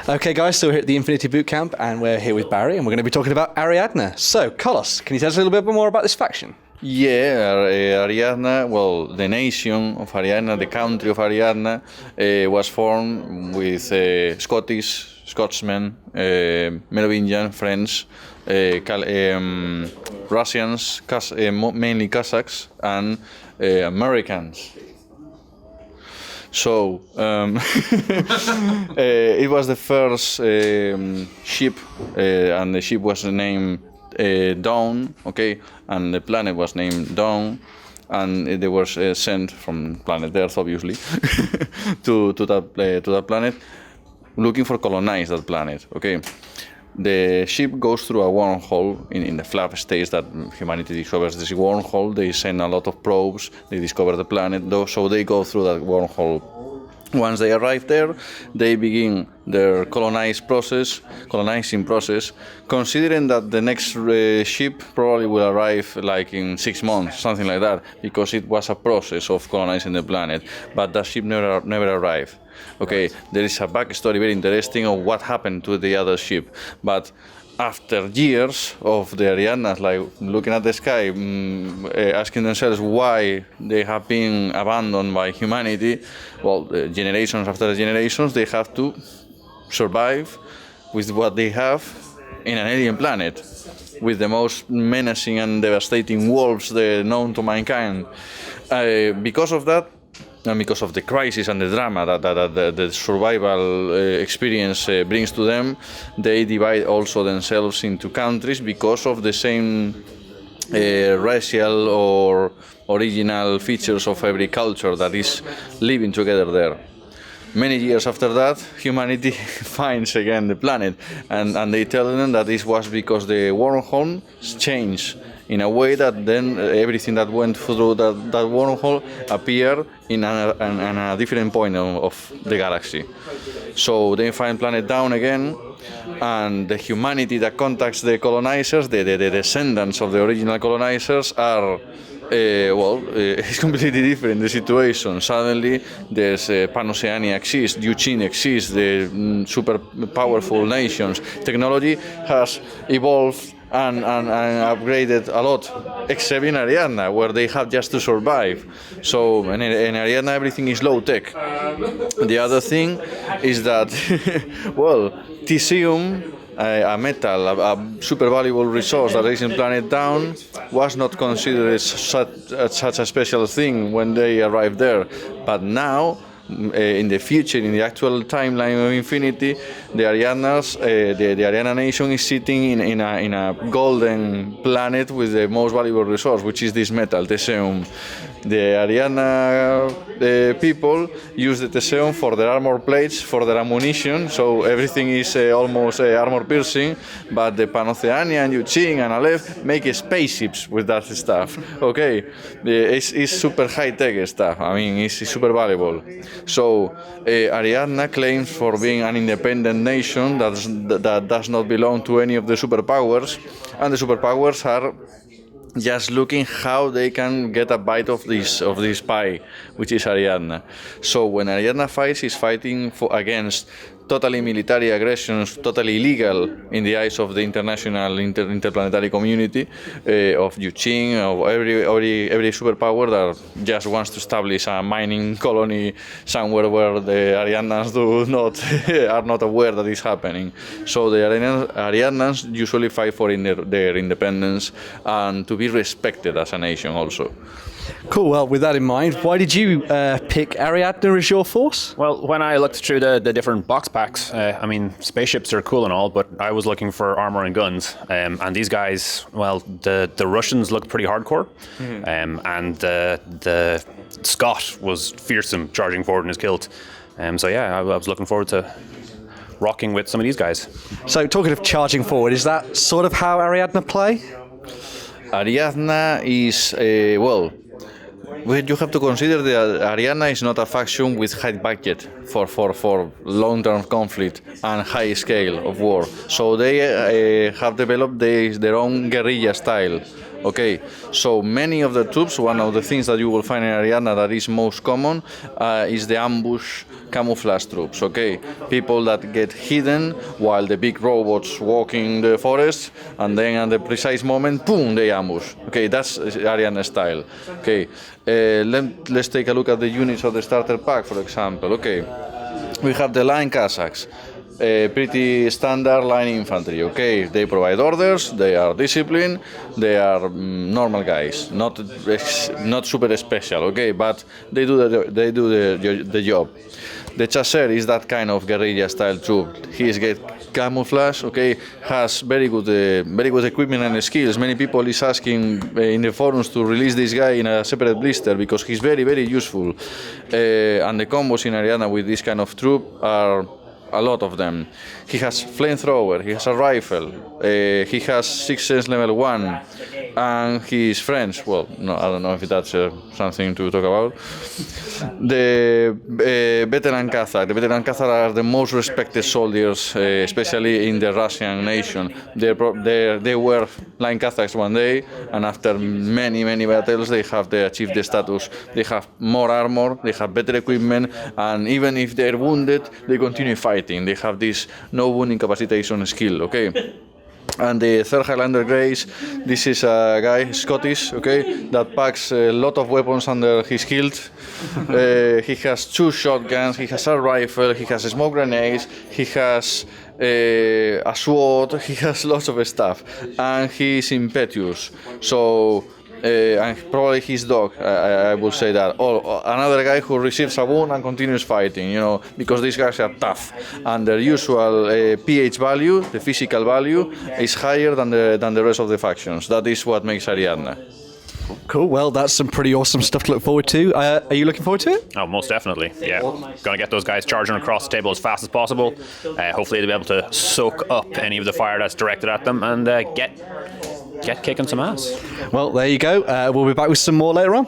Okay, guys, so we're here at the Infinity Bootcamp, and we're here with Barry, and we're going to be talking about Ariadna. So, Carlos, can you tell us a little bit more about this faction? Yeah, Ariadna, well, the nation of Ariadna, the country of Ariadna, was formed with Scotsmen, Merovingian, French, Russians, mainly Kazakhs, and Americans. So it was the first ship, and the ship was named Dawn, okay, and the planet was named Dawn, and they were sent from planet Earth, obviously, to that planet, looking for colonize that planet, okay. The ship goes through a wormhole in the flap stage that humanity discovers this wormhole. They send a lot of probes, they discover the planet, though, so they go through that wormhole. Once they arrive there, they begin their colonizing process, considering that the next ship probably will arrive like in 6 months, something like that, because it was a process of colonizing the planet, but that ship never arrived. Okay, there is a backstory very interesting of what happened to the other ship, but after years of the Ariadnas, like looking at the sky, asking themselves why they have been abandoned by humanity, well, generations after generations, they have to survive with what they have in an alien planet, with the most menacing and devastating wolves known to mankind. Because of that, and because of the crisis and the drama that the survival experience brings to them, they divide also themselves into countries because of the same racial or original features of every culture that is living together there. Many years after that, humanity finds again the planet, and they tell them that this was because the wormhole changed in a way that then everything that went through that wormhole appeared in a different point of the galaxy. So they find planet Dawn again, and the humanity that contacts the colonizers, the descendants of the original colonizers, are it's completely different, the situation. Suddenly, there's Pan-Oceania exists, Eugene exists, the super powerful nations. Technology has evolved and upgraded a lot, except in Ariadna, where they have just to survive. So in Ariadna, everything is low-tech. The other thing is that, well, Titanium, a metal, a super valuable resource that is in planet Dawn, was not considered such a special thing when they arrived there. But now, in the future, in the actual timeline of Infinity, the Ariadnas, the Ariadna nation is sitting in a golden planet with the most valuable resource, which is this metal, Theseum. The Ariadna people use the Theseum for their armor plates, for their ammunition, so everything is almost armor piercing, but the Pan-Oceania and Eugene and Aleph make spaceships with that stuff. Okay, it's super high-tech stuff, I mean, it's super valuable. So Ariadna claims for being an independent nation that does not belong to any of the superpowers, and the superpowers are just looking how they can get a bite of this pie, which is Ariadna. So when Ariadna fights, she's fighting against totally military aggressions, totally illegal in the eyes of the international interplanetary community of Eugene, of every superpower that just wants to establish a mining colony somewhere where the Ariadnans are not aware that it's happening. So the Ariadnans usually fight for their independence and to be respected as a nation also. Cool, well, with that in mind, why did you pick Ariadna as your force? Well, when I looked through the different box packs, I mean, spaceships are cool and all, but I was looking for armor and guns. And these guys, well, the Russians looked pretty hardcore. Mm-hmm. And the Scot was fearsome, charging forward in his kilt. So yeah, I was looking forward to rocking with some of these guys. So talking of charging forward, is that sort of how Ariadna play? Ariadna is, well, you have to consider that Ariadna is not a faction with high budget for long-term conflict and high scale of war. So they have developed their own guerrilla style Okay, so many of the troops, one of the things that you will find in Ariadna that is most common is the ambush camouflage troops, okay? People that get hidden while the big robots walk in the forest, and then at the precise moment, boom, they ambush. Okay, that's Ariadna style. Okay, let's take a look at the units of the starter pack, for example. Okay, we have the line Kazakhs. Pretty standard line infantry, okay? They provide orders, they are disciplined, they are normal guys, not super special, okay? But they do the job. The chasseur is that kind of guerrilla style troop. He is get camouflage, okay? Has very good equipment and skills. Many people is asking in the forums to release this guy in a separate blister because he's very useful. And the combos in Ariadna with this kind of troop are a lot of them. He has flamethrower, he has a rifle, he has Sixth Sense level 1, and his friends, well, no, I don't know if that's something to talk about. The veteran Kazakh. The veteran Kazakh are the most respected soldiers, especially in the Russian nation. They were line Kazakhs one day, and after many battles, they achieved the status. They have more armor, they have better equipment, and even if they're wounded, they continue fighting. They have this no wound incapacitation skill, okay? And the third Highlander Grace, this is a guy, Scottish, okay, that packs a lot of weapons under his kilt. He has 2 shotguns, he has a rifle, he has smoke grenades, he has a sword, he has lots of stuff, and he's impetuous. So and probably his dog, I would say that. Or another guy who receives a wound and continues fighting, you know, because these guys are tough. And their usual pH value, the physical value, is higher than the rest of the factions. That is what makes Ariadna. Cool. Well, that's some pretty awesome stuff to look forward to. Are you looking forward to it? Oh, most definitely. Yeah, gonna get those guys charging across the table as fast as possible. Hopefully, they'll be able to soak up any of the fire that's directed at them and get kicking some ass. Well, there you go. We'll be back with some more later on.